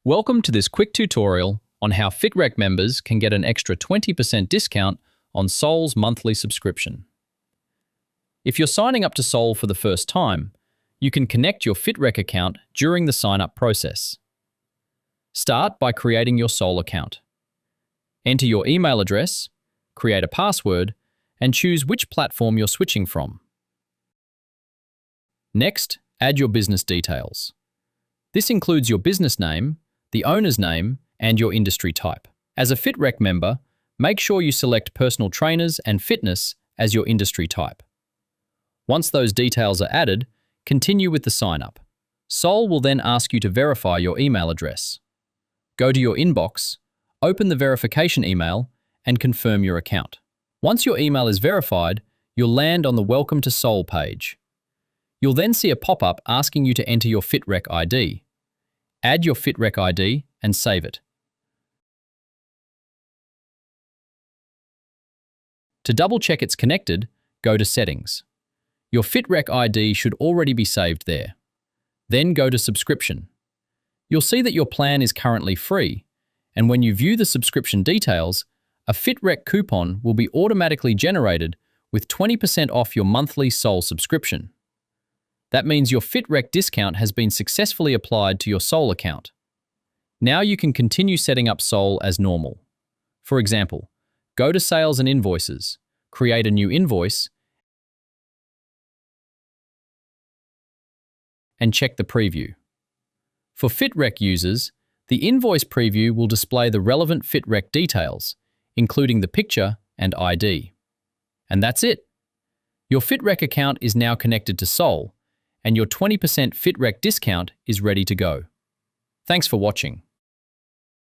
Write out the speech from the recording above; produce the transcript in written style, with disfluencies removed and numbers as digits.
Welcome to this quick tutorial on how FitRec members can get an extra 20% discount on Soul's monthly subscription. If you're signing up to Soul for the first time, you can connect your FitRec account during the sign-up process. Start by creating your Soul account. Enter your email address, create a password, and choose which platform you're switching from. Next, add your business details. This includes your business name, the owner's name, and your industry type. As a FitRec member, make sure you select personal trainers and fitness as your industry type. Once those details are added, continue with the sign-up. Soul will then ask you to verify your email address. Go to your inbox, open the verification email, and confirm your account. Once your email is verified, you'll land on the Welcome to Soul page. You'll then see a pop-up asking you to enter your FitRec ID. Add your FitRec ID and save it. To double-check it's connected, go to Settings. Your FitRec ID should already be saved there. Then go to Subscription. You'll see that your plan is currently free, and when you view the subscription details, a FitRec coupon will be automatically generated with 20% off your monthly Soul subscription. That means your FitRec discount has been successfully applied to your Soul account. Now you can continue setting up Soul as normal. For example, go to Sales and Invoices, create a new invoice, and check the preview. For FitRec users, the invoice preview will display the relevant FitRec details, including the picture and ID. And that's it. Your FitRec account is now connected to Soul, and your 20% FitRec discount is ready to go. Thanks for watching.